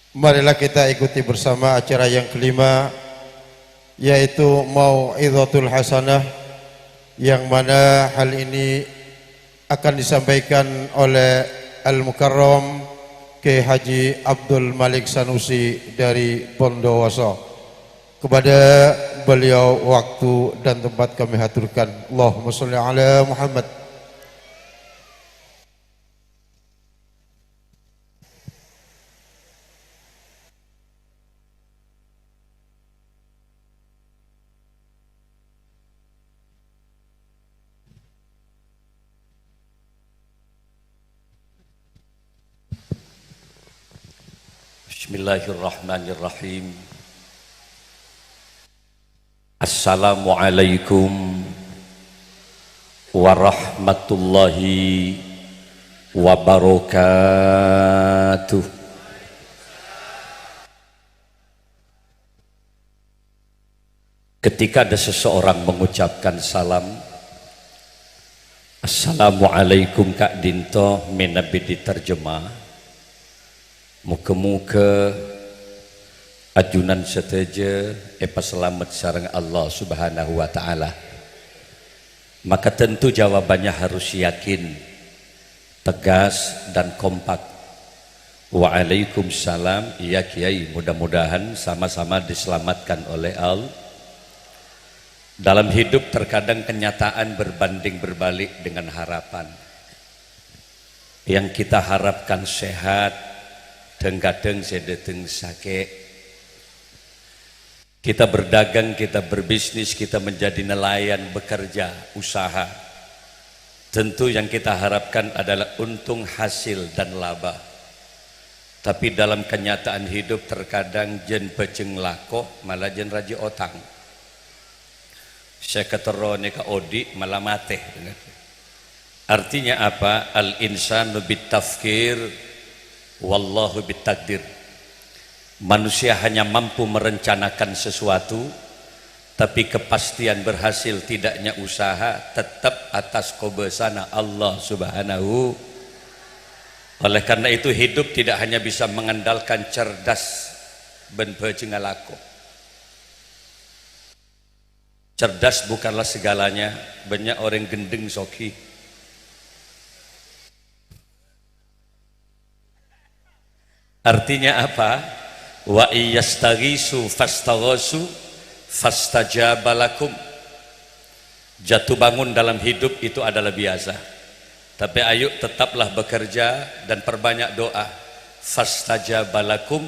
Marilah kita ikuti bersama acara yang kelima, yaitu Mau'izatul Hasanah, yang mana hal ini akan disampaikan oleh Al-Mukarram Kiai Haji Abdul Malik Sanusi dari Bondowoso. Kepada beliau waktu dan tempat kami haturkan. Allahumma sholli ala Muhammad. Bismillahirrahmanirrahim. Assalamualaikum warahmatullahi wabarakatuh. Ketika ada seseorang mengucapkan salam, Assalamualaikum Kak Dinto, menabi diterjemah, muka-muka ajunan seteja epa selamat sareng Allah Subhanahu wa taala. Maka tentu jawabannya harus yakin, tegas dan kompak. Waalaikumsalam. Iya Kiai, mudah-mudahan sama-sama diselamatkan oleh Allah. Dalam hidup terkadang kenyataan berbanding berbalik dengan harapan. Yang kita harapkan sehat, kadang sedeteng sakit. Kita berdagang, kita berbisnis, kita menjadi nelayan, bekerja, usaha. Tentu yang kita harapkan adalah untung, hasil dan laba. Tapi dalam kenyataan hidup terkadang jen peceng lakoh malah jen raji otang. Saya keterone ke odi malah mate. Artinya apa? Al-insanu bitafkir wallahu bitakdir. Manusia hanya mampu merencanakan sesuatu, tapi kepastian berhasil tidaknya usaha tetap atas kobesana Allah Subhanahu. Oleh karena itu hidup tidak hanya bisa mengandalkan cerdas ben bejengalako. Cerdas bukanlah segalanya. Banyak orang gendeng soki. Artinya apa? Wa iyastaghisu fastaghasu fastajaba lakum. Jatuh bangun dalam hidup itu adalah biasa. Tapi ayo tetaplah bekerja dan perbanyak doa. Fastajaba lakum,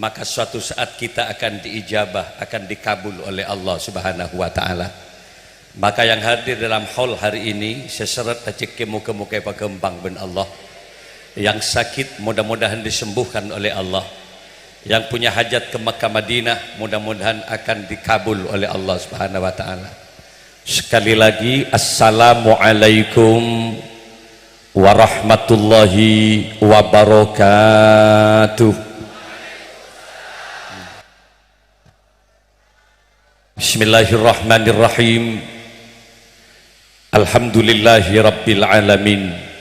maka suatu saat kita akan diijabah, akan dikabul oleh Allah Subhanahu wa taala. Maka yang hadir dalam haul hari ini seseret tacik muka-muka pakembang ben Allah. Yang sakit mudah-mudahan disembuhkan oleh Allah. Yang punya hajat ke Makkah Madinah mudah-mudahan akan dikabul oleh Allah Subhanahu wa taala. Sekali lagi assalamualaikum warahmatullahi wabarakatuh. Bismillahirrahmanirrahim. Alhamdulillahi rabbil alamin.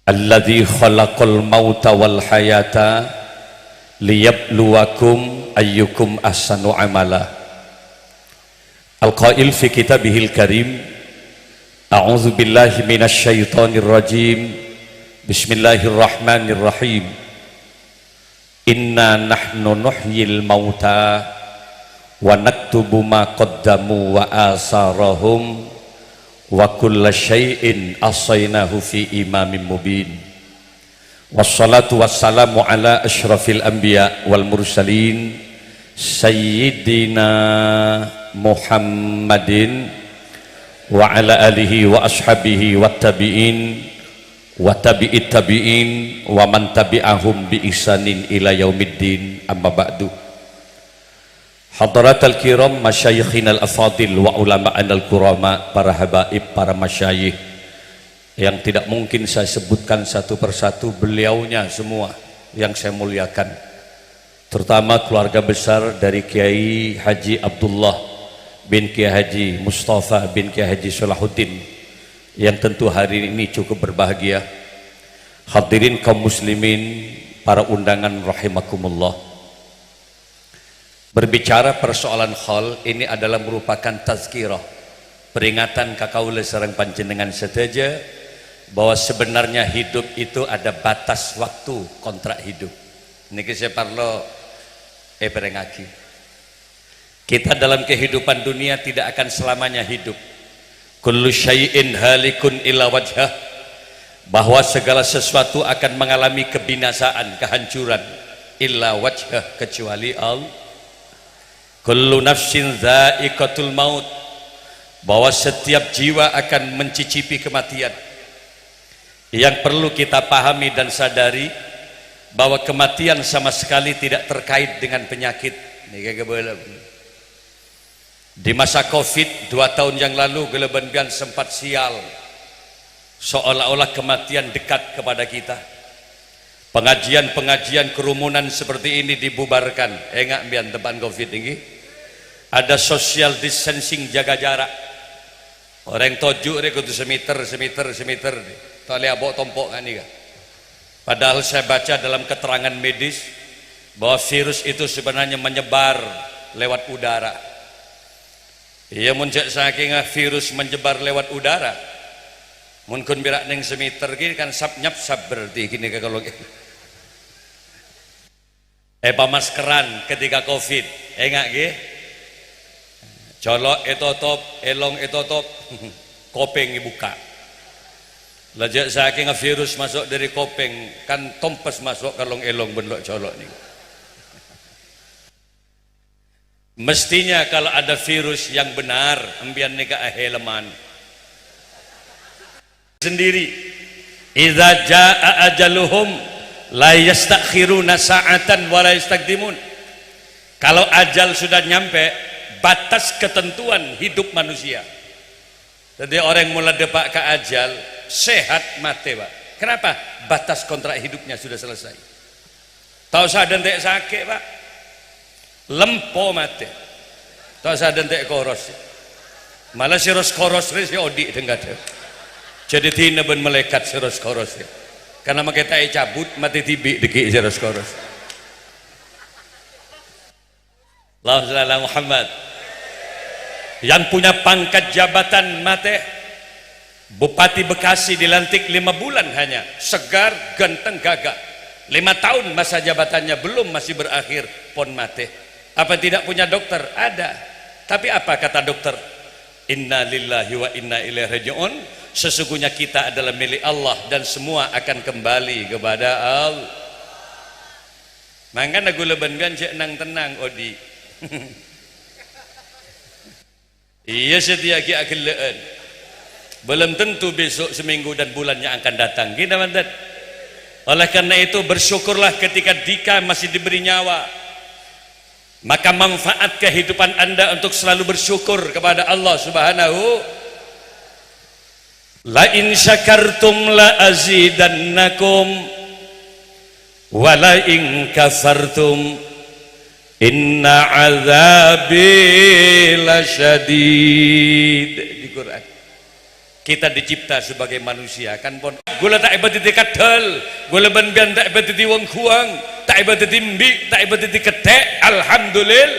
Alladzi khalaqal mauta wal hayata liyabluwakum ayyukum ahsanu amala. Al-qail fi kitabihil karim, a'udzu billahi minasy syaithanir rajim. Bismillahirrahmanirrahim. Inna nahnu nuhyil mauta wa naktubu ma qaddamu wa asarahum wa kulla syai'in asainahu fi imamin mubin. Wassalatu wassalamu ala asyrafil anbiya wal mursalin sayyidina Muhammadin wa ala alihi wa ashabihi wa tabi'in wa tabi'it tabi'in wa man tabi'ahum bi ihsanin ila yaumiddin. Amma ba'du. Hadaratul kiram, masyayikhinal afadil wa ulama'anal kurama, para habaib, para masyayikh yang tidak mungkin saya sebutkan satu persatu, beliaunya semua yang saya muliakan. Terutama keluarga besar dari Kiai Haji Abdullah bin Kiai Haji Mustafa bin Kiai Haji Salahuddin yang tentu hari ini cukup berbahagia. Hadirin kaum muslimin para undangan rahimakumullah. Berbicara persoalan hal ini adalah merupakan tazkirah, peringatan kakaula sareng panjenengan sedaja bahwa sebenarnya hidup itu ada batas waktu kontrak hidup. Niki saya parlo perengaki. Kita dalam kehidupan dunia tidak akan selamanya hidup. Kullu syai'in halikun illa wajhah, bahwa segala sesuatu akan mengalami kebinasaan, kehancuran, illa wajhah, kecuali Allah. Kullu nafsin dha'iqatul maut, bahwa setiap jiwa akan mencicipi kematian. Yang perlu kita pahami dan sadari bahwa kematian sama sekali tidak terkait dengan penyakit. Di masa Covid 2 tahun yang lalu gelebengan sempat sial, seolah-olah kematian dekat kepada kita. Pengajian-pengajian kerumunan seperti ini dibubarkan. Enggak biar depan Covid ini. Ada social distancing, jaga jarak. Orang tojuk dia kudu semeter. Tak boleh abok tompok kan ni. Padahal saya baca dalam keterangan medis bahwa virus itu sebenarnya menyebar lewat udara. Ia muncak saking virus menyebar lewat udara. Mungkin berak neng semeter gini kan sab nyap sab berarti gini kalau maskeran ketika Covid. Enggak ge? Colok etotop, elong etotop, kopeng dibuka. Lajak saking virus masuk dari kopeng kan tompes masuk kalong elong benlok colok ni. Mestinya kalau ada virus yang benar, ambian nega aheleman sendiri. Idza jaa ajaluhum la yastakhiruna sa'atan wa la yastaqdimun. Kalau ajal sudah nyampe, batas ketentuan hidup manusia. Jadi orang mulai depak ke ajal, sehat mati, Pak. Kenapa? Batas kontrak hidupnya sudah selesai. Tahu saya dentek sakit, Pak. Lempo mati. Tak usah dentek koros. Malah siros koros si odik dengar. Jadi tina ben melekat siros koros. Karena makai tai cabut mati tibi deki siros koros. Allahumma Muhammad. Yang punya pangkat jabatan mati. Bupati Bekasi dilantik 5 bulan hanya. Segar, ganteng, gagah. 5 tahun masa jabatannya belum, masih berakhir pon mati. Apa tidak punya dokter? Ada. Tapi apa kata dokter? Inna lillahi wa inna ilaihi raji'un. Sesungguhnya kita adalah milik Allah dan semua akan kembali kepada Allah. Mangkan aku lebankan cek nang tenang odi. Iya setia ki akelaan. Belum tentu besok, seminggu dan bulan yang akan datang. Kita mandat. Oleh karena itu bersyukurlah ketika Dika masih diberi nyawa. Maka manfaat kehidupan Anda untuk selalu bersyukur kepada Allah Subhanahu. La in syakartum la azidannakum wa la in kafartum inna azabi lasyadid. Di Quran. Kita dicipta sebagai manusia kan pon. Gula tak ibadah di kadal, gula ban-ban tak ibadah di wong kuang, tak ibadah di mbik, tak ibadah di ketek. Alhamdulillah,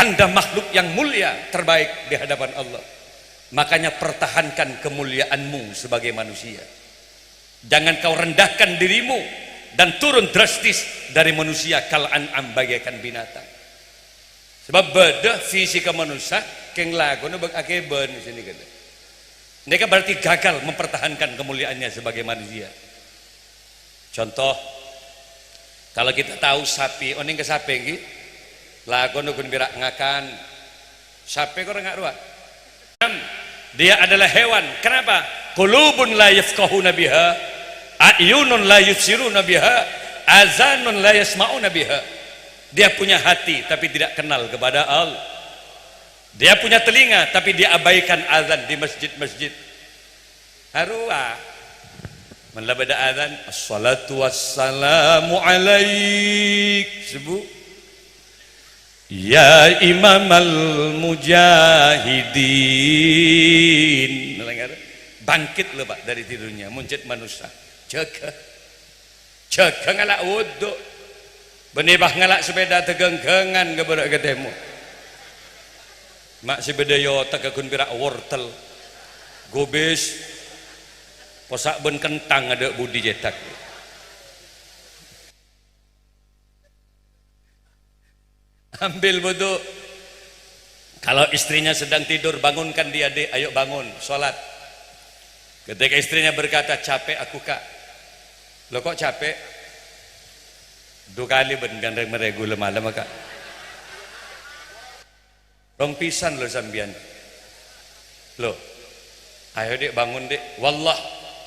Anda makhluk yang mulia, terbaik di hadapan Allah. Makanya pertahankan kemuliaanmu sebagai manusia. Jangan kau rendahkan dirimu dan turun drastis dari manusia kal an'am bagaikan binatang. Sebab beda fisika manusia keng lagu nu bag akeben sini kan. Mereka berarti gagal mempertahankan kemuliaannya sebagai manusia. Contoh, kalau kita tahu sapi, oning ke sapi ngi, lagu nu kun birak ngakan, sapi kau ngak ruak. Dia adalah hewan. Kenapa? Qulubun la yafqahuna biha, a'yunun la yubsiruna biha, azanun la yasma'una biha. Dia punya hati tapi tidak kenal kepada Allah. Dia punya telinga tapi dia abaikan azan di masjid-masjid. Harua menlabada azan, assalatu wassalamu alaik sebu ya imamal mujahidin. Bangkit lo Pak dari tidurnya, muncit manusia, jaga. jaga ngalak wudhu benibah ngalak sepeda tegenggengan keberak ketemu mak si bedayo tegakun birak wortel gobes posak ben kentang ada budi cetak ambil wudhu. Kalau istrinya sedang tidur, bangunkan dia, dek, ayo bangun, sholat. Ketika istrinya berkata, capek aku kak. Lo kok capek? 2 kali gandeng meregu malam kak. Rong pisan lo sambian. Lo, ayo dek bangun dek. Wallah,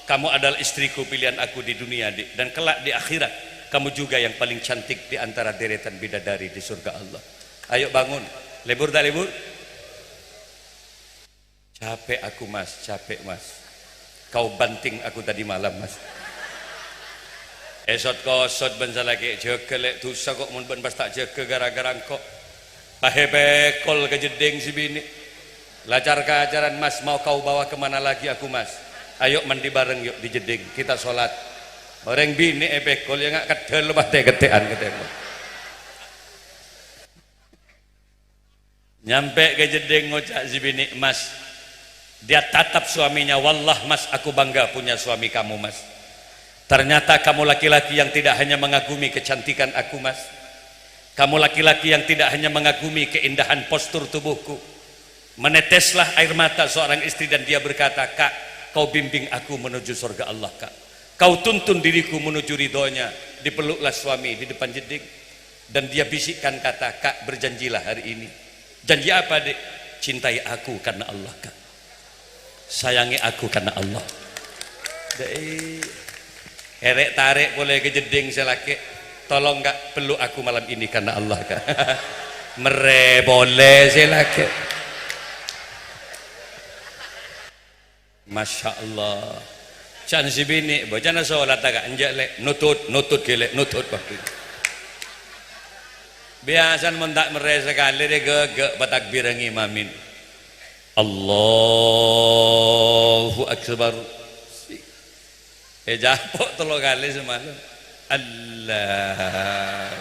kamu adalah istriku pilihan aku di dunia dek. Dan kelak di akhirat, kamu juga yang paling cantik di antara deretan bidadari di surga Allah. Ayo bangun. Lebur tak lebur? Capek aku mas, capek mas. Kau banting aku tadi malam mas. Esot kosot bensa lagi jaga lek dosa kok mun ben pas tak jaga gara-gara kok. Pahe bekol ke jeding si bini. Lacar keajaran mas, mau kau bawa kemana lagi aku mas? Ayo mandi bareng yuk di jeding, kita sholat. Orang bini bekol yang gak kedel pate ketean ketemu. Nyampe ke jeding ngocak si bini, mas dia tatap suaminya, wallah mas aku bangga punya suami kamu mas. Ternyata kamu laki-laki yang tidak hanya mengagumi kecantikan aku mas, kamu laki-laki yang tidak hanya mengagumi keindahan postur tubuhku. Meneteslah air mata seorang istri dan dia berkata, kak kau bimbing aku menuju surga Allah kak, kau tuntun diriku menuju ridhonya. Dipeluklah suami di depan jeding dan dia bisikkan kata, kak berjanjilah hari ini. Janji apa dek? Cintai aku karena Allah kak, sayangi aku karena Allah. Erek tarik boleh ke jeding selaki, tolong kak peluk aku malam ini karena Allah kak. Mere boleh selaki. Masya Allah. Can si bini bojana sholat kak anjak lek nutut gelek nutut waktu. Biasa mentak mere sekali deh gegek batakbir ngimamin. Allahu Akbar. Japok 3 kali semalam. Allah.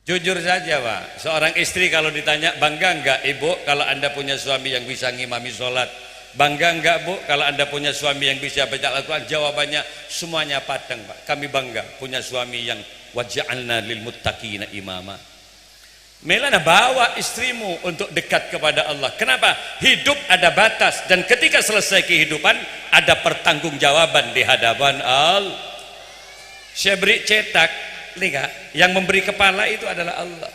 Jujur saja pak, seorang istri kalau ditanya bangga enggak ibu kalau anda punya suami yang bisa ngimami sholat? Bangga enggak bu kalau anda punya suami yang bisa baca Al-Quran? Jawabannya semuanya padang pak. Kami bangga punya suami yang waja'alna lil muttaqina imama. Melana bawa istrimu untuk dekat kepada Allah. Kenapa? Hidup ada batas dan ketika selesai kehidupan ada pertanggungjawaban di hadapan Allah. Saya beri cetak, lihat, yang memberi kepala itu adalah Allah.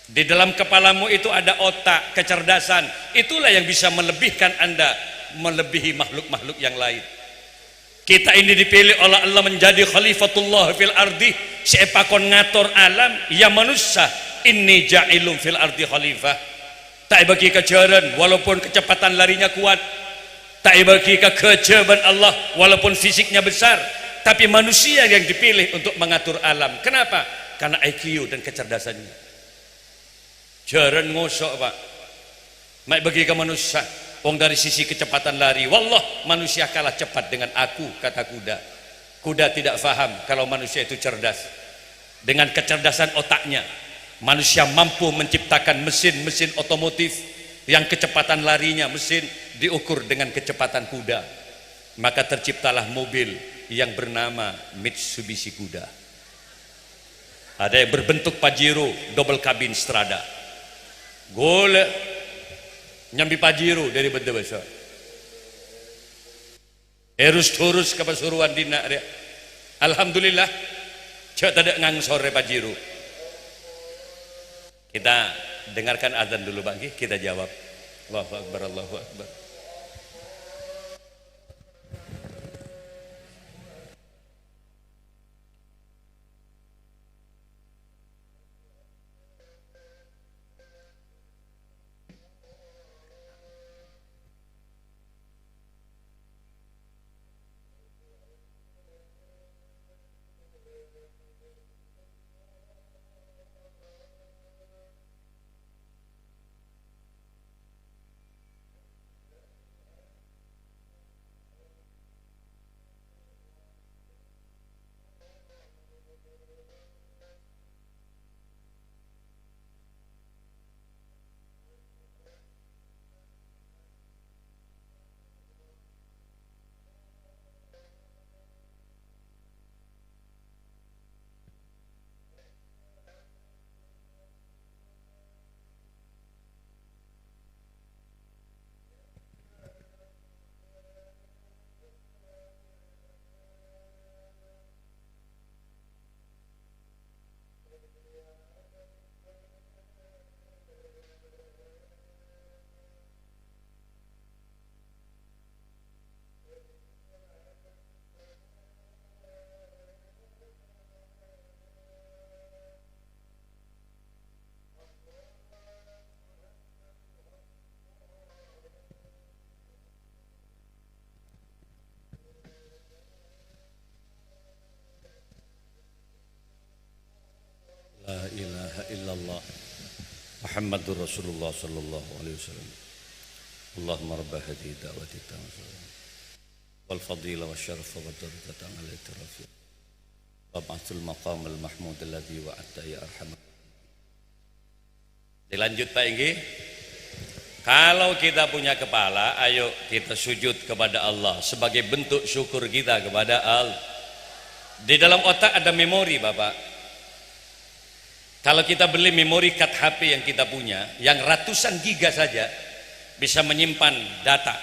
Di dalam kepalamu itu ada otak, kecerdasan. Itulah yang bisa melebihkan anda, melebihi makhluk-makhluk yang lain. Kita ini dipilih oleh Allah menjadi khalifatullah fil ardi. Siapa kon ngatur alam, ya manusia. Inni ja'ilum fil ardi khalifah. Tak bagi kejaran walaupun kecepatan larinya kuat. Tak bagi kekejaban Allah walaupun fisiknya besar. Tapi manusia yang dipilih untuk mengatur alam. Kenapa? Karena IQ dan kecerdasannya. Jaran ngosok pak. Mak bagi ke manusia. Wong dari sisi kecepatan lari, wallah manusia kalah cepat dengan aku, kata kuda. Kuda tidak faham kalau manusia itu cerdas. Dengan kecerdasan otaknya, manusia mampu menciptakan mesin-mesin otomotif yang kecepatan larinya mesin diukur dengan kecepatan kuda. Maka terciptalah mobil yang bernama Mitsubishi Kuda. Ada yang berbentuk Pajero, double cabin strada. Gole nyambi Pajero dari benda besar. Erus-turus ke Pasuruan dina dia. Alhamdulillah, cak tak ada ngang sore Pajero. Kita dengarkan azan dulu bagi, kita jawab. Allahu Akbar, Allahu Akbar. Muhammadur Rasulullah sallallahu alaihi wasallam. Allahumma rabb hadhihi da'wati tammah wal fadila wasyaraf wa darajatan alaihi rafi. Wab'athul maqam al mahmud alladhi wa'adta ya arhamar. Dilanjut Pak Inggi. Kalau kita punya kepala, ayo kita sujud kepada Allah sebagai bentuk syukur kita kepada Allah. Di dalam otak ada memori Bapak. Kalau kita beli memori card HP yang kita punya, yang ratusan giga saja bisa menyimpan data.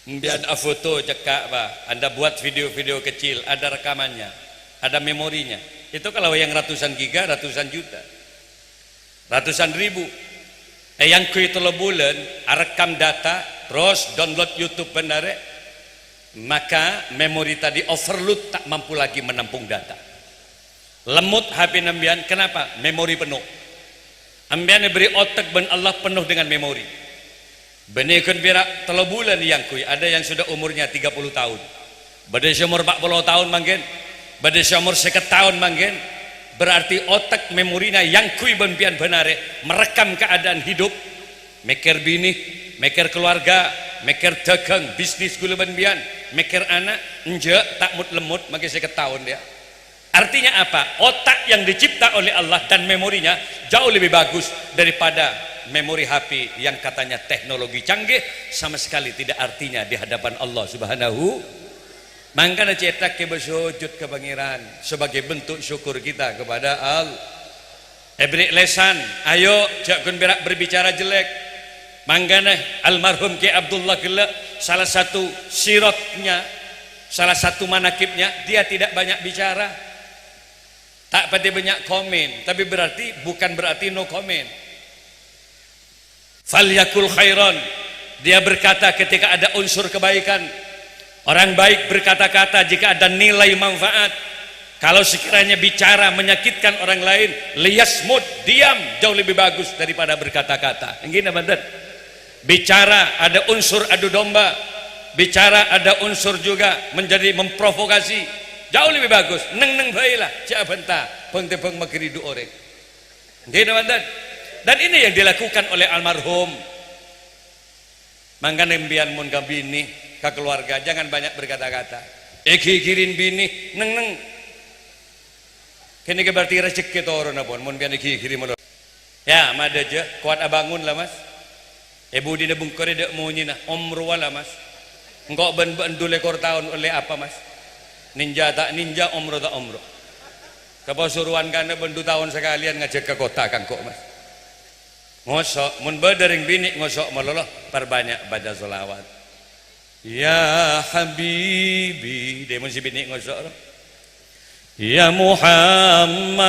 Ada foto cekak Pak, Anda buat video-video kecil, ada rekamannya, ada memorinya. Itu kalau yang ratusan giga, ratusan juta, ratusan ribu. Yang ku itu bulan rekam data terus download YouTube benar, maka memori tadi overload, tak mampu lagi menampung data. Lemut HP nambian, kenapa? Memori penuh. Ambian beri otak ben Allah penuh dengan memori. Benikun birak telo bulan yang kui, ada yang sudah umurnya 30 tahun. Badai umur 40 tahun manggen, badai umur 50 tahun manggen. Berarti otak memorinya yang kui benpian benare merekam keadaan hidup, mikir bini, mikir keluarga, mikir dagang, bisnis gula benpian, mikir anak, enjak tak mut lemut mungkin 50 tahun dia. Artinya apa? Otak yang dicipta oleh Allah dan memorinya jauh lebih bagus daripada memori HP yang katanya teknologi canggih, sama sekali tidak artinya di hadapan Allah Subhanahu. Mangkana cetak ke bersujud ke pangeran sebagai bentuk syukur kita kepada Allah. Ebrik lesan, ayo jangan berak berbicara jelek. Mangkana almarhum Ki Abdullah Gela, salah satu sirotnya, salah satu manakibnya, dia tidak banyak bicara, tak pada banyak komen, tapi bukan berarti no komen. Falyakul khairan, dia berkata ketika ada unsur kebaikan. Orang baik berkata-kata jika ada nilai manfaat. Kalau sekiranya bicara menyakitkan orang lain, liyasmud, diam, jauh lebih bagus daripada berkata-kata. Gini benar. Bicara ada unsur adu domba, bicara ada unsur juga menjadi memprovokasi, jauh lebih bagus. Neng baiklah, cak benta, peng makiri du orang. Gini benar. Dan ini yang dilakukan oleh almarhum. Mangga nembian mun kabini ke keluarga, jangan banyak berkata-kata. Kirin bini neng kini berarti rezeki to orang apun mun bian kirim ya mada aja kuat abangun lah mas. Ibu di bungkore dek munyina omru wala mas. Engkau ben dua ekor tahun oleh apa mas? Ninja tak ninja, omro tak omro. Kepasuruan kana bendu tahun sekalian ngajak ke kota kangkok mas. Ngosok mun badering bini ngosok maloloh perbanyak baca selawat. Ya Habibi, dia mesti bini ngosok. Ya Muhammad,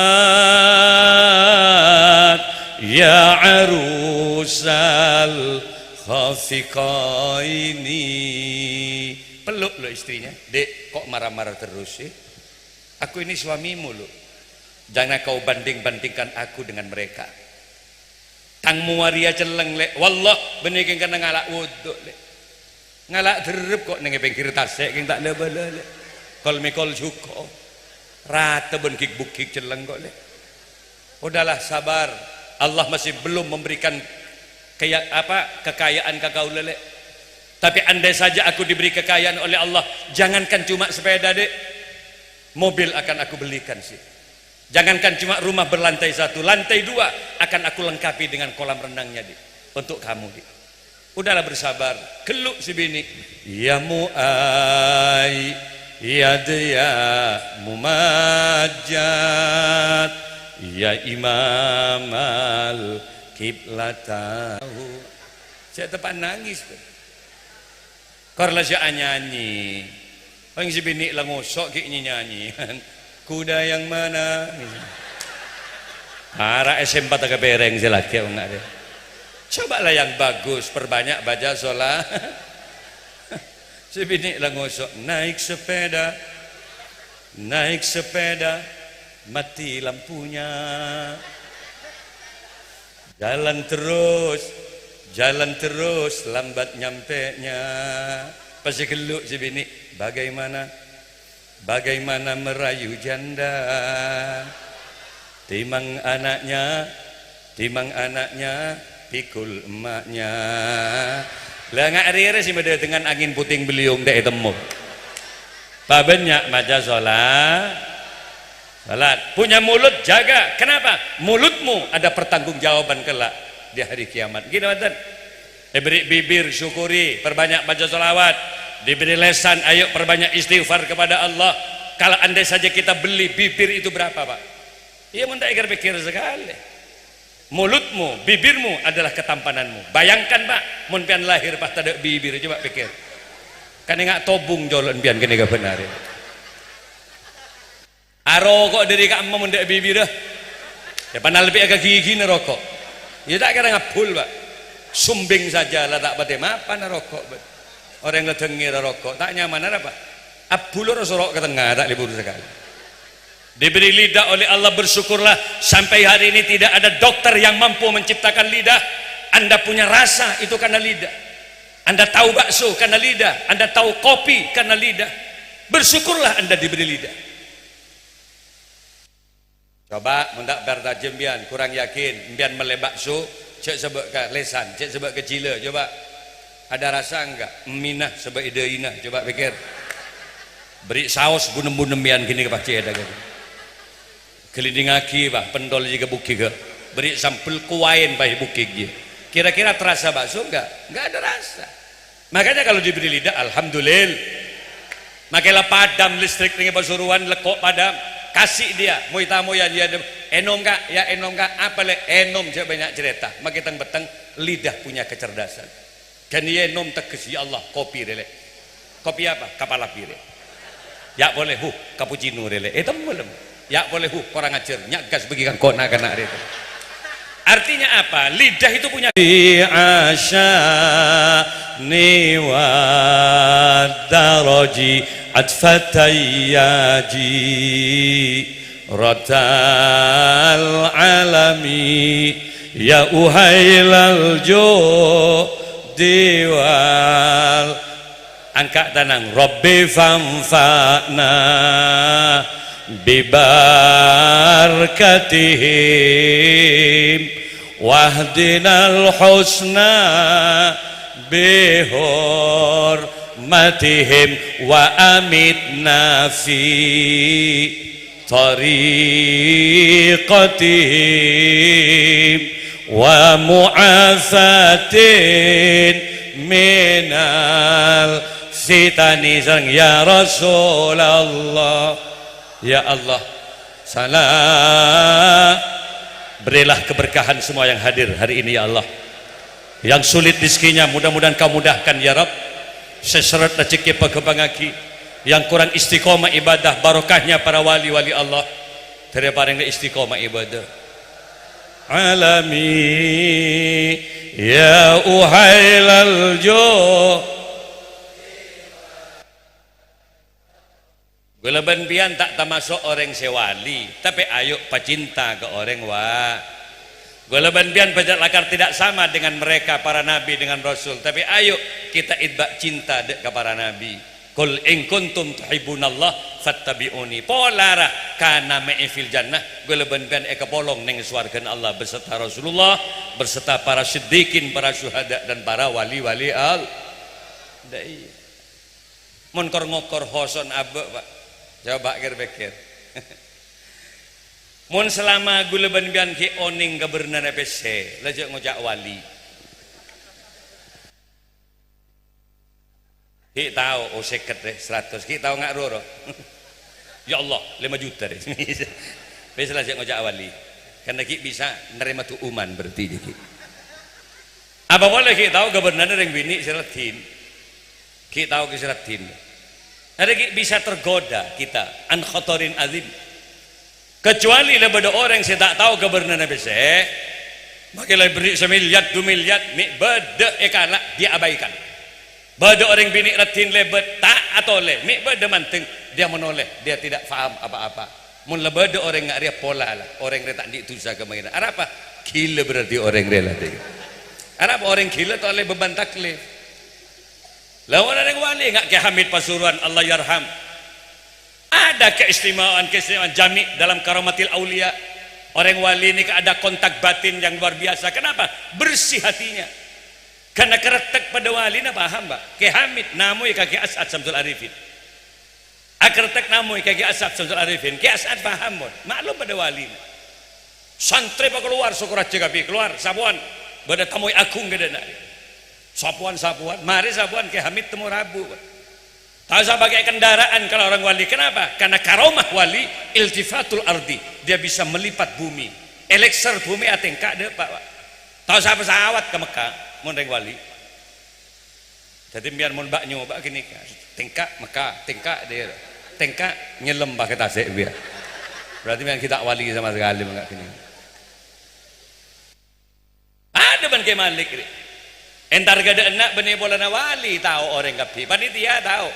ya arusal khafiqaini. Peluk lo istrinya. Dek, kok marah-marah terus sih? Aku ini suamimu lo. Jangan kau banding-bandingkan aku dengan mereka. Tangmu waria celeng lek. Wallah benikin kena ngalak wuduk lek. Ngalak derep kok neng pengkir tasek king tak ada bala lek. Kol mikol juko. Rata ben kik bukik celeng kok lek. Udahlah sabar. Allah masih belum memberikan kekayaan ke kau lek. Tapi andai saja aku diberi kekayaan oleh Allah, jangankan cuma sepeda dek, mobil akan aku belikan sih. Jangankan cuma rumah berlantai 1, lantai 2 akan aku lengkapi dengan kolam renangnya dek. Untuk kamu dek. Udahlah bersabar. Keluk si bini. Ya mu'ay, ya dia mumajjad, ya imamal kiblatahu. Saya tepat nangis. Karena saya nyanyi. Orang si bini lah ngosok kayak nyanyi. Kuda yang mana? Arah SMP tak bereng selaki enggak deh. Cobalah yang bagus, perbanyak baca sholat. Si bini lah ngosok, naik sepeda, mati lampunya. Jalan terus, lambat nyampenya. Pasti geluk si bini, bagaimana merayu janda, timang anaknya timang anaknya pikul emaknya. Lah ngak rere sih beda dengan angin puting beliung dek temu. Pak banyak maca salat. Punya mulut jaga. Kenapa? Mulutmu ada pertanggungjawaban kelak di hari kiamat. Gini mantan. Diberi bibir syukuri, perbanyak baca sholawat. Diberi lesan, ayo perbanyak istighfar kepada Allah. Kalau andai saja kita beli bibir itu berapa Pak? Iya mun tak pikir sekali. Mulutmu, bibirmu adalah ketampananmu. Bayangkan Pak, mun pian lahir Pak tak ada bibir, coba pikir. Kan enggak tobung jolon pian kene ga benar. Rokok dari kamu mun dak bibir dah. Ya panal lebih agak gigi rokok. Ya tak kira ngapul Pak. Sumbing saja lah tak pate mapan rokok. Orang yang dengar rokok tak nyaman apa? Abulur sorok ke tengah tak libur sekali. Diberi lidah oleh Allah, bersyukurlah sampai hari ini tidak ada dokter yang mampu menciptakan lidah. Anda punya rasa itu karena lidah. Anda tahu bakso karena lidah. Anda tahu kopi karena lidah. Bersyukurlah Anda diberi lidah. Coba mendak bertajem bian kurang yakin bian mele bakso cek sebab ke lesan, cek sebab ke cila, coba ada rasa enggak? Minah sebab ide inah, coba pikir. Beri saus bunem-bunem bian gini ke Pak Cik ada gitu. Kelinding aki Pak, pendol juga buki ke. Beri sampel kuain Pak buki gitu. Kira-kira terasa bakso enggak? Enggak ada rasa. Makanya kalau diberi lidah, alhamdulillah. Makanya padam listrik dengan pasuruan lekok padam. Kasih dia, mau tamu ya dia enom kak, ya enom kak, apa le enom je banyak cerita. Makitang beteng lidah punya kecerdasan. Kan dia enom teges ya Allah kopi rele. Kopi apa? Kapal api rele. Ya boleh cappuccino rele. Itu belum. Ya boleh kurang ajar. Nyagas bagi kang kona kana rele. Artinya apa? Lidah itu punya asyani wa daraji atfatayyaji ratal alami ya uhailal jodiwal angkat tanang Rabbi famfa'na bibarkatihim wahdinal husna bihurmatihim wa amitna fi tariqatihim wa mu'afatin minal fitani ya Rasulullah. Ya Allah, salam berilah keberkahan semua yang hadir hari ini ya Allah. Yang sulit rezekinya mudah-mudahan kau mudahkan ya Rabb. Seseret rezeki pagabangaki. Yang kurang istiqomah ibadah barokahnya para wali-wali Allah. Daripada yang istiqomah ibadah. Alami ya uhailal Gulaban pian tak termasuk orang sewali, tapi ayo pacinta ke orang wa. Gulaban pian lakar tidak sama dengan mereka para nabi dengan rasul, tapi ayo kita itba cinta ke para nabi. Qul in kuntum tuhibbunallah fattabi'uni. Polara kana ma'i fil jannah. Gulaban pian eka polong ning swarga Allah beserta Rasulullah, beserta para siddiqin, para syuhada dan para wali-wali al. Dai. Mun kor ngokor hoson abe, Pak. Coba pikir. Mun selama gulaban bian ki oning gaberna PC, lajak ngojak wali. Ki tahu seket deh 100, ki tahu ngak roro. Ya Allah 5 juta deh. Bisa lajak ngojak wali. Karena ki bisa nerima tu uman berarti ki. Apa boleh ki tahu gaberna ring bini siratin. Ki tahu ki siratin. Ada bisa tergoda kita an khotorin azim, kecuali daripada orang yang saya tak tahu kebenaran Nabi saya makilah beri 1 miliar 2 miliar mi beda ekala dia abaikan beda orang bini ratin lebet tak atau le mi beda manting dia menoleh dia tidak faham apa-apa mun beda orang ngak dia pola lah orang yang tak diutusa kemana apa gila berarti orang rela dia apa orang gila tu oleh beban taklif. Lawan ada wali enggak ke Hamid Pasuruan Allah yarham. Ada keistimewaan jami dalam karamatil aulia. Orang wali ini ada kontak batin yang luar biasa. Kenapa? Bersih hatinya. Karena keretek pada wali na paham Pak. Ki Hamid namui kaki As'ad Syamsul Arifin. Akretek namui kaki As'ad Syamsul Arifin. Ki As'ad paham mon. Maklum pada wali. Santri pak keluar syukurat jagapi keluar sapuan. Bada tamui agung gede nak. Sapuan mari sapuan Ki Hamid temu Rabu. Tahu saya pakai kendaraan kalau orang wali. Kenapa? Karena karomah wali iltifatul ardi. Dia bisa melipat bumi. Elixir bumi atingkak deh Pak. Tahu saya pesawat ke Mekah. Mon reng wali. Jadi biar mon bak nyoba gini tingkak Mekah, tingkak dia. Tingkak nyelam pakai tasik biar. Berarti yang kita wali sama sekali enggak gini. Ada ban ke Malik ni. Entar gada enak benih bola wali tahu orang kapi. Panitia tahu.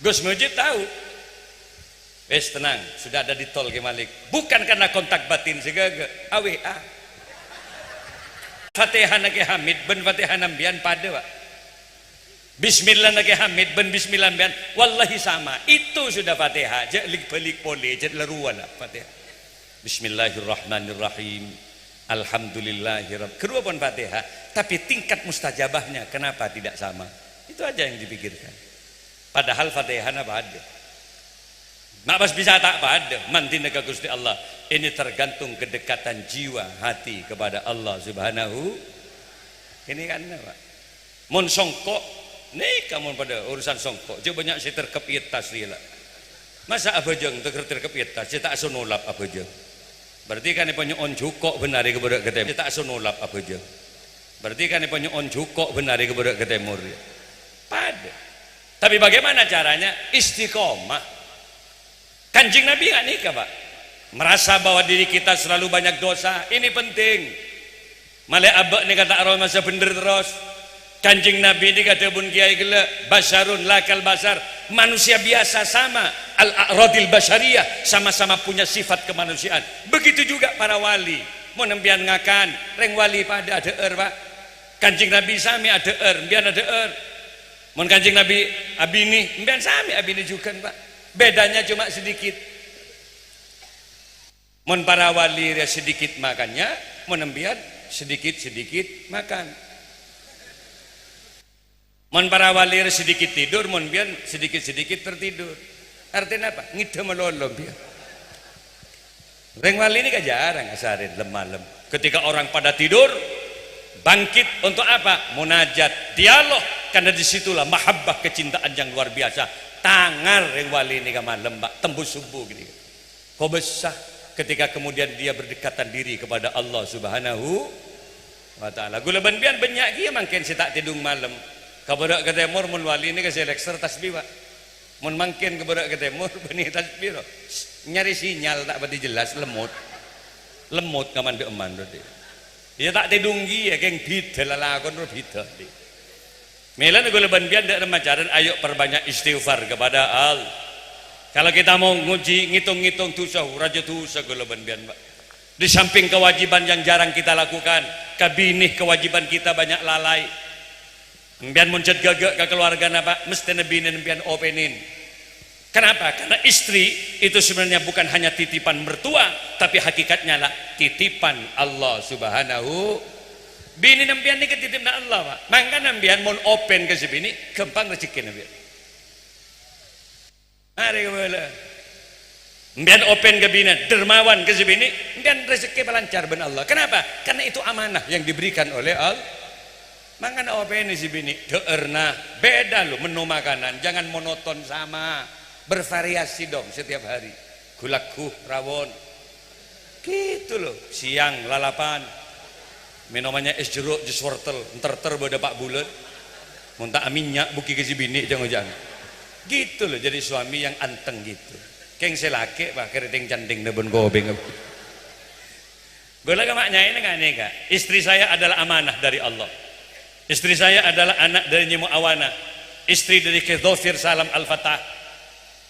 Gus Mujib tahu. Wes tenang, sudah ada di tol ke Malik. Bukan karena kontak batin segaga. AWA. Fatihah nake Hamid ben Fatihah nambian pada Pak. Bismillah nake Hamid ben Bismillah nambian wallahi sama. Itu sudah Fatihah. Jalik balik boleh jadi leruan lah Fatihah. Bismillahirrahmanirrahim. Alhamdulillahirabbil. Kedua pun Fatihah, tapi tingkat mustajabahnya kenapa tidak sama? Itu aja yang dipikirkan. Padahal Fatihah apa ada? Mak bas bisa tak pada mantin ke Gusti Allah. Ini tergantung kedekatan jiwa hati kepada Allah Subhanahu. Ini kan Pak. Mun songkok nih kamu pada urusan songkok. Coba banyak si terkepit tas dia lah. Masa abajeng terkepit tas, tak sunulap abajeng. Berarti kan punya on jukok benar kepada ketemur. Tak sunulap abajeng. Berarti kan punya on jukok benar kepada ketemur. Pada. Tapi bagaimana caranya? Istiqomah. Kanjeng Nabi nggak nikah Pak. Merasa bahwa diri kita selalu banyak dosa. Ini penting. Malai abak ni kata arwah masa bener terus. Kanjeng Nabi ni kata bun kiai gila. Basarun lakal basar. Manusia biasa sama. Al-a'radil basyariyah. Sama-sama punya sifat kemanusiaan. Begitu juga para wali. Mau nembian ngakan. Reng wali pada ada Pak. Kanjeng Nabi sami ada Mbian ada Mau kanjeng Nabi abini. Mbian sami abini juga Pak. Bedanya cuma sedikit. Mon para wali sedikit makannya, mon nembian sedikit-sedikit makan. Mon para wali sedikit tidur, mon bian sedikit-sedikit tertidur. Artinya apa? Ngidam melolong biar. Reng wali ini kan jarang asarin lemah-lem. Ketika orang pada tidur, bangkit untuk apa? Munajat, dialog. Karena disitulah mahabbah kecintaan yang luar biasa. Tangar yang wali ini malam Pak tembus subuh gini. Kau besar ketika kemudian dia berdekatan diri kepada Allah Subhanahu wa taala. Gula banbian banyak dia mungkin si tak tidung malam. Kepada ketemur mun wali ini kasih lekser tasbih Pak. Mun mungkin kepada ketemur benih tasbih loh. Nyari sinyal tak berarti jelas lemut. Lemut kaman be eman berarti. Dia tak tidung ya keng bidal lakon ro bidal. Melan gue leban biar tidak remajaran ayo perbanyak istighfar kepada Allah. Kalau kita mau nguji ngitung-ngitung dosa, raja dosa gue leban biar Pak. Di samping kewajiban yang jarang kita lakukan, kabinih kewajiban kita banyak lalai. Biar muncul gagak ke keluarga Pak, mesti nebinin biar openin. Kenapa? Karena istri itu sebenarnya bukan hanya titipan mertua, tapi hakikatnya lah titipan Allah Subhanahu. Bini nambian ni ketitip na Allah Pak. Mangka nambian mon open ke sebini gampang rezeki nambian. Mari kemana? Nambian open ke bini dermawan ke sebini, nambian rezeki melancar ben Allah. Kenapa? Karena itu amanah yang diberikan oleh Allah. Mangka open si bini deerna beda lo menu makanan, jangan monoton sama, bervariasi dong setiap hari. Gulaku rawon. Gitu loh, siang lalapan. Minumannya es jeruk jus wortel entar pada Pak Bulet muntah minyak buki ke si bini jangan-jangan gitu loh jadi suami yang anteng gitu keng selake Pak keriting canting nebun gobeng gue lagi maknya ini gak nikah istri saya adalah amanah dari Allah istri saya adalah anak dari Nyi Muawana istri dari Kedhofir Salam Al-Fatah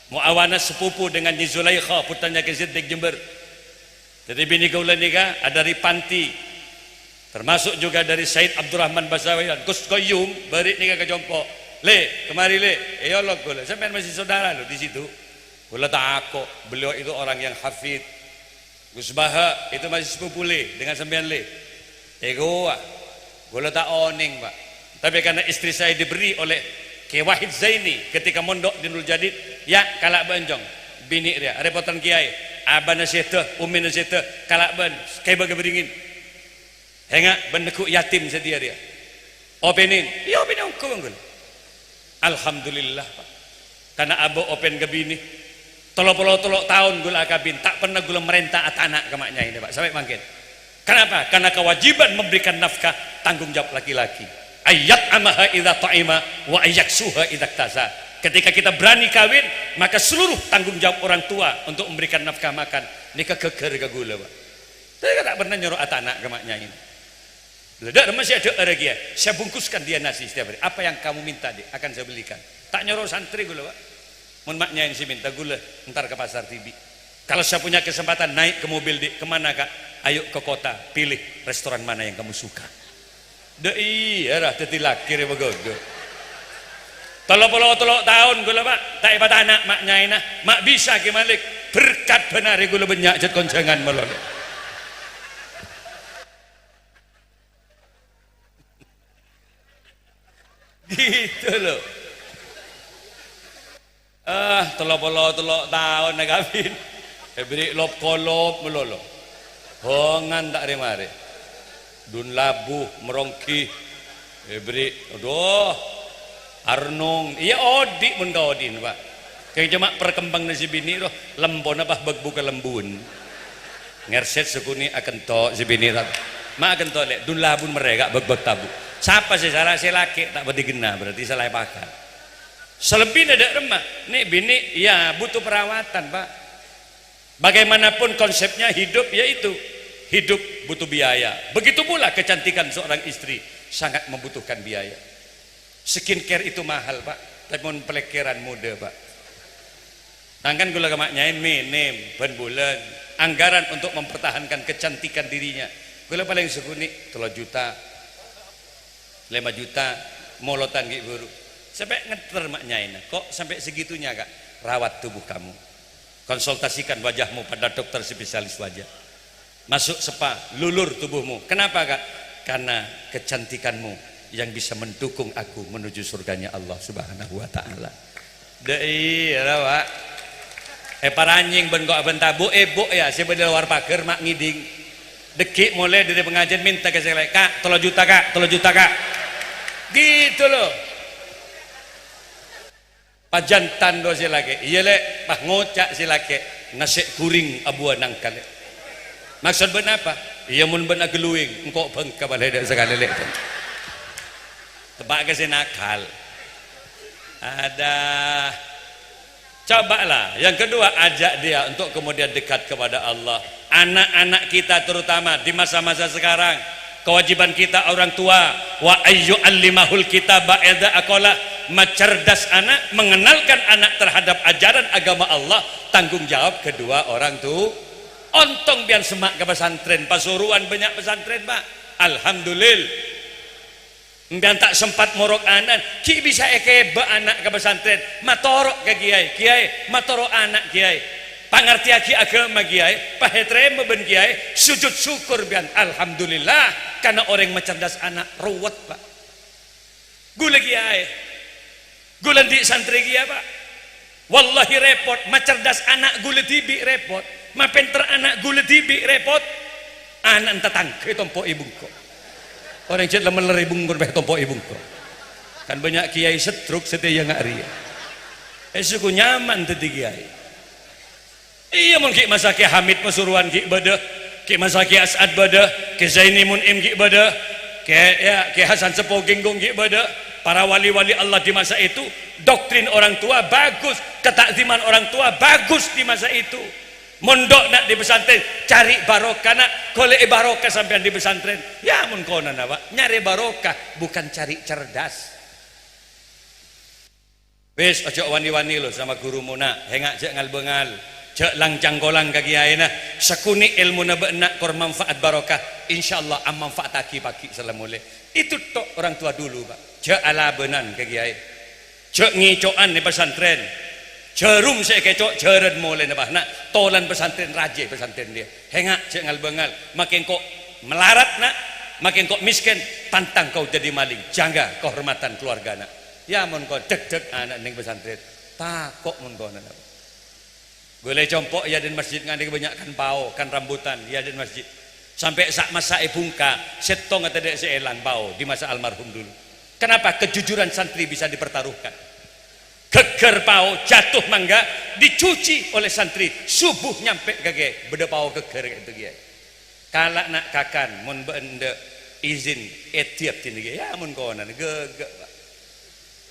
Muawana sepupu dengan Nyi Zulaikha putranya ke Siddiq Jember jadi bini kaulah nikah ada dari Panti termasuk juga dari Said Abdurrahman Basawian Gus Koyum beri nikah ke Jompo le kemari le eyolog gula sampai masih saudara lo di situ gula tak aku beliau itu orang yang hafid Gus Baha itu masih sepupu le dengan sembilan le. Ego gula tak oning pak. Tapi karena istri saya diberi oleh Kiai Wahid Zaini ketika mondok di Nurul Jadid, ya kalak benjong bini dia repotan kiai abah nasyitah umi nasyitah kalak ben kayak bagai beringin hengak bendeku yatim sedia dia openin iya openin aku bangun alhamdulillah pak karena abah open ke bini tolok tahun gula akabin tak pernah gula merentah anak kemaknya ini pak sampai makin kenapa? Karena kewajiban memberikan nafkah tanggung jawab laki-laki ayat amaha idza ta'ima wa ayaksuha idza tasa. Ketika kita berani kawin, maka seluruh tanggung jawab orang tua untuk memberikan nafkah makan nikah keker ke gula pak. Saya tak pernah nyuruh anak ke maknya ini. Ledak masih ada lagi ya. Saya bungkuskan dia nasi setiap hari. Apa yang kamu minta dia akan saya belikan. Tak nyuruh santri gula pak. Mun maknya yang sih minta gula, ntar ke pasar tibi. Kalau saya punya kesempatan naik ke mobil di kemana kak? Ayo ke kota, pilih restoran mana yang kamu suka. Dei, ya dah tetilak kiri begodo. Tolong tahun gula pak, tak ibat anak maknya ina, mak bisa ke Malik berkat benar gula banyak jat koncengan melol. Gitu loh. Tolong tahun nak kawin, beri lop kolop melolo. Hongan tak remare. Dun labu merongki beri aduh arnong iya odi pun kau odin pak kayak cuma perkembang nasi bini roh lembon apa buka lembun ngerset sekuni akan to si bini mak akan to lek dun labun mereka beg tabu siapa sih salah si laki tak berdigena berarti salah pakai selebihnya ada remah nih bini ya butuh perawatan pak bagaimanapun konsepnya hidup yaitu hidup butuh biaya. Begitu pula kecantikan seorang istri sangat membutuhkan biaya. Skincare itu mahal pak, tapi pelekeran muda pak. Tangan gula kemaknyain minim ben bulan anggaran untuk mempertahankan kecantikan dirinya. Gula paling sekuni 3 juta, 5 juta, molotan gitu buru. Sampai ngeter maknyain. Kok sampai segitunya kak? Rawat tubuh kamu. Konsultasikan wajahmu pada dokter spesialis wajah. Masuk spa, lulur tubuhmu. Kenapa kak? Karena kecantikanmu yang bisa mendukung aku menuju surganya Allah Subhanahu wa taala. Dei rawa. Para anjing ben kok ben tabu bo ya saya beli luar pager mak ngiding. Dekik mulai dari pengajian minta ke saya kak 3 juta kak 3 juta kak. Gitu loh. Pajantan do silake. Iya lek pah ngocak silake nasi kuring abuan nangkal. Maksud ben apa? Iya mun ben ageluing engkau bengka balai dak sekali lek. Tebak ke nakal. Ada cobalah. Yang kedua ajak dia untuk kemudian dekat kepada Allah. Anak-anak kita terutama di masa-masa sekarang kewajiban kita orang tua wa ayyu allimahul kitaba idza aqala mencerdas anak mengenalkan anak terhadap ajaran agama Allah tanggung jawab kedua orang tua. Ontong biar semak ke pesantren Pasuruan banyak pesantren pak alhamdulillah biar tak sempat morok anak ki bisa ekeba anak ke pesantren matorok ke kiai matorok anak kiai pangerti aki agama kiai pahetre ben kiai sujud syukur biar alhamdulillah karena orang mencerdas anak ruwet pak gula kiai gula di santri kiai pak wallahi repot mencerdas anak gula tibi repot mapenter anak gula tibi repot anak tetang ke tompo ibungko orang cet lemel ibungko beh tompo ibungko kan banyak kiai setruk setia ngari suku nyaman tadi kiai iya mungkin masa ki Hamid Pasuruan ki ibadah ki masa ki As'ad badah ki Zaini Mun'im ki ibadah ki Hasan Sepo Genggong ki ibadah para wali-wali Allah di masa itu doktrin orang tua bagus ketakziman orang tua bagus di masa itu mondok nak di pesantren cari barokah nak golek barokah sampean di pesantren ya mun kono nak nyari barokah bukan cari cerdas wis aja wani-wani lo sama gurumu nak hengak cek ngalbengal cek langcang kolang kaki ayeuna sekuni ilmu na benak kor manfaat barokah insyaallah am manfaat aki pagi salamule itu tok orang tua dulu pak cek ala benan kaki aye cek ngicoan di pesantren Jerum saya kecok jeren mulai nabah nak tolan pesantren raja pesantren dia hengak cek ngal bengal makin kok melarat nak makin kok miskin tantang kau jadi maling jaga kehormatan keluarga nak ya mun kau dek anak ning pesantren takok mun kau nak boleh compok ya di masjid ngadi kebanyakan pau kan rambutan ya di masjid sampai sak masa ibungka setong atau dek seelan pau di masa almarhum dulu. Kenapa kejujuran santri bisa dipertaruhkan? Geger pau jatuh mangga dicuci oleh santri subuh nyampe kage beda pau geger itu dia kalak nak kakan mun bende izin etiap tin dia ya mun konan gege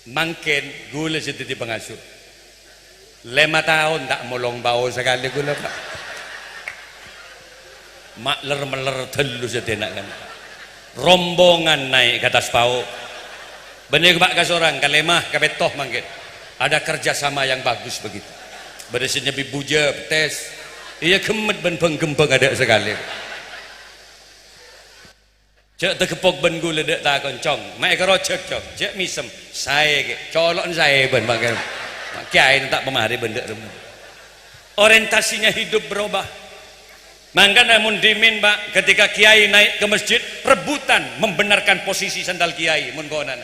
mangken gula situ di pengasuh 5 tahun tak molong bau sekali gula pak makler meler telu setenak kan rombongan naik ke atas pau benih pak kasorang kalemah kabetoh mangken ada kerjasama yang bagus begitu beresnya bibuja tes iya kemet ben penggembeng ada sekali cek tekepok ben gula dek tak koncong mai karo cek cok cek misem saya ke colok saya ben bang kiai tak pemahari benda orientasinya hidup berubah mangga namun dimin pak ketika kiai naik ke masjid rebutan membenarkan posisi sandal kiai mun konana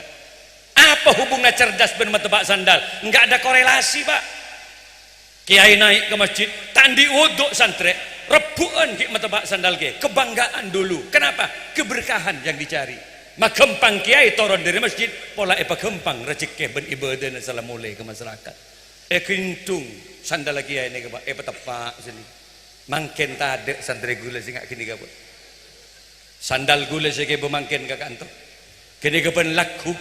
apa hubungannya cerdas ben metebak sandal enggak ada korelasi pak kiai naik ke masjid tandi wuduk santre rebuan ki metebak sandal ke kebanggaan dulu kenapa keberkahan yang dicari magempang kiai turun dari masjid pola epa gempang rezeki ben ibadah salam mulai ke masyarakat kintung sandal kiai ini ke pak tepak sini mangken tade santre gula sing kini ke sandal gula sing bemangken ke kantor kini ke ben laku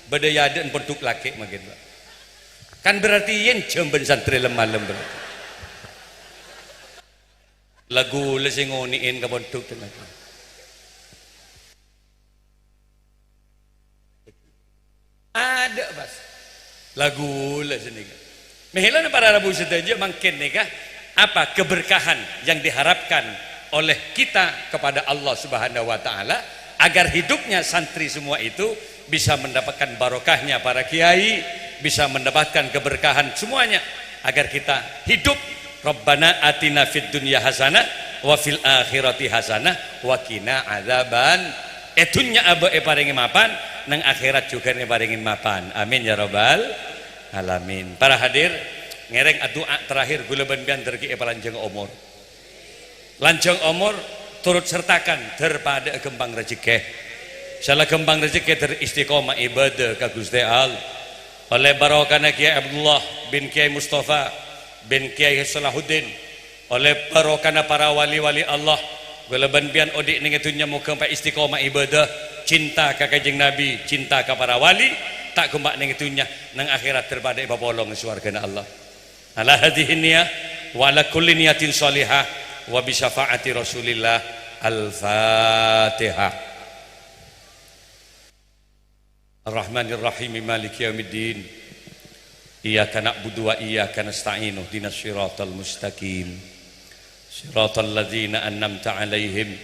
badaya dan bentuk laki makin pak kan berarti yen jamben santri lemah berarti lagu lesing ngoniin ke bentuk tenaga ada bas lagu lesing mehelan para rabu sedaja makin nikah apa keberkahan yang diharapkan oleh kita kepada Allah Subhanahu wa taala agar hidupnya santri semua itu bisa mendapatkan barokahnya para kiai, bisa mendapatkan keberkahan semuanya agar kita hidup Rabbana atina fid dunya hasanah wa fil akhirati hasanah wa qina adzaban dunya abe paringin mapan nang akhirat juga paringin mapan amin ya rabbal alamin. Para hadir ngereng doa terakhir gula ben tergi lanjeng umur lanjeng umur turut sertakan daripada gembang rezeki salah gembang rezeki teristiqomah ibadah ka Gusti Allah oleh barokahna Kiai Abdullah bin Kiai Mustafa bin Kiai Salahuddin oleh barokahna para wali-wali Allah geleban bian odik ning etunya muga pa istiqomah ibadah cinta ka Kanjeng Nabi cinta ka para wali tak gembak ning etunya nang akhirat daripada papolong swargana Allah ala hadhihi niyah wa ala kulli niyatin shalihah wa bi syafaati Rasulillah al-Fatihah. Ar-Rahmanir-Rahim Maliki Yaumiddin. Iyyaka na'budu wa iyyaka nasta'in ihdinas siratal mustaqim. Siratal ladzina an'amta 'alaihim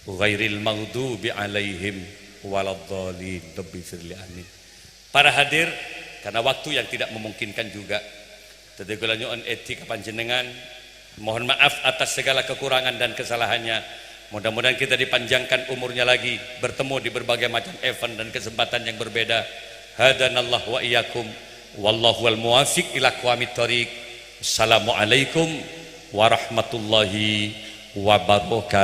ghairil maghdubi 'alaihim waladdallin. Rabbighfirli amin. Para hadir, karena waktu yang tidak memungkinkan juga tadi kula nyuwun etika panjenengan mohon maaf atas segala kekurangan dan kesalahannya. Mudah-mudahan kita dipanjangkan umurnya lagi bertemu di berbagai macam event dan kesempatan yang berbeda. Hadanallah wa iyyakum wallahu wal muwafiq ila aqwamit thoriq. Assalamualaikum warahmatullahi wabarakatuh.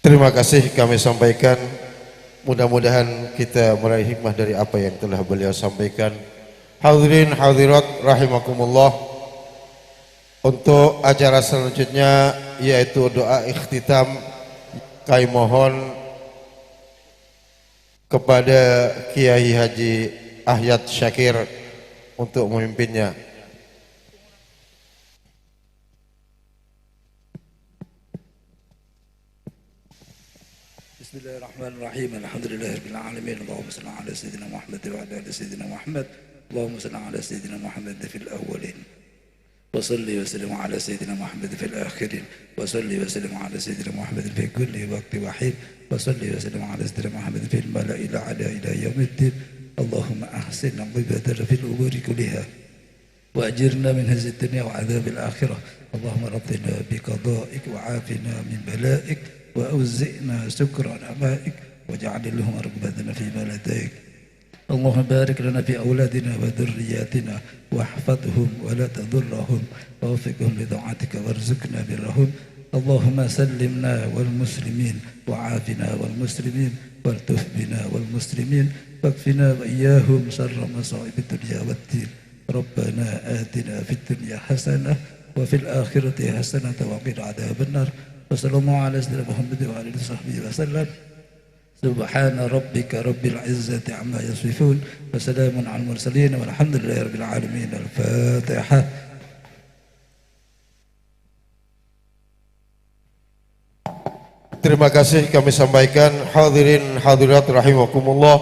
Terima kasih kami sampaikan. Mudah-mudahan kita meraih hikmah dari apa yang telah beliau sampaikan. Hadirin hadirat rahimakumullah. Untuk acara selanjutnya yaitu doa ikhtitam, kami mohon kepada Kiai Haji Ahyad Syakir untuk memimpinnya. بسم الله الرحمن الرحيم الحمد لله رب العالمين اللهم صل على سيدنا محمد وعلى آل سيدنا محمد اللهم صل على سيدنا محمد في الأولين وصل وسلم على سيدنا محمد في الآخرين وصل وسلم على سيدنا محمد في كل وقت وحين وصل وسلم على سيدنا محمد في الملأ الأعلى إلى يوم الدين اللهم أحسن عقبتنا في الأمور كلها وأجرنا من هذه الدنيا وعذاب الآخرة اللهم رضنا بقضائك وعافنا من بلائك وأوزئنا شكر نعمائك واجعل لهم رغبتنا فيما لديك اللهم بارك لنا في أولادنا وذرياتنا واحفظهم ولا تضرهم ووفقهم لطاعتك وارزقنا برهم اللهم سلمنا والمسلمين وعافنا والمسلمين والتف بنا والمسلمين واكفنا وإياهم شر مصائب الدنيا والدين ربنا آتنا في الدنيا حسنة وفي الآخرة حسنة وقنا عذاب النار وصلى الله على سيدنا محمد وعلى آله وصحبه وسلم سبحان ربك رب العزة عما يصفون وسلام على المرسلين والحمد لله رب العالمين. الفاتحة. Terima kasih kami sampaikan hadirin hadirat rahimakumullah.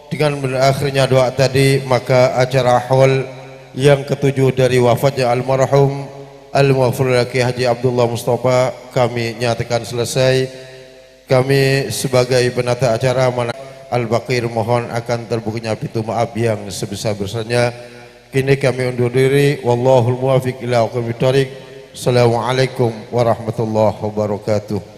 Dengan berakhirnya doa tadi maka acara haul yang ketujuh dari wafatnya almarhum Al-Mughfur Laki Haji Abdullah Mustafa kami nyatakan selesai. Kami sebagai penata acara Al-Baqir mohon akan terbukanya pintu maaf yang sebesar-besarnya. Kini kami undur diri. Wallahul muwaffiq ila aqwamit thoriq. Assalamualaikum warahmatullahi wabarakatuh.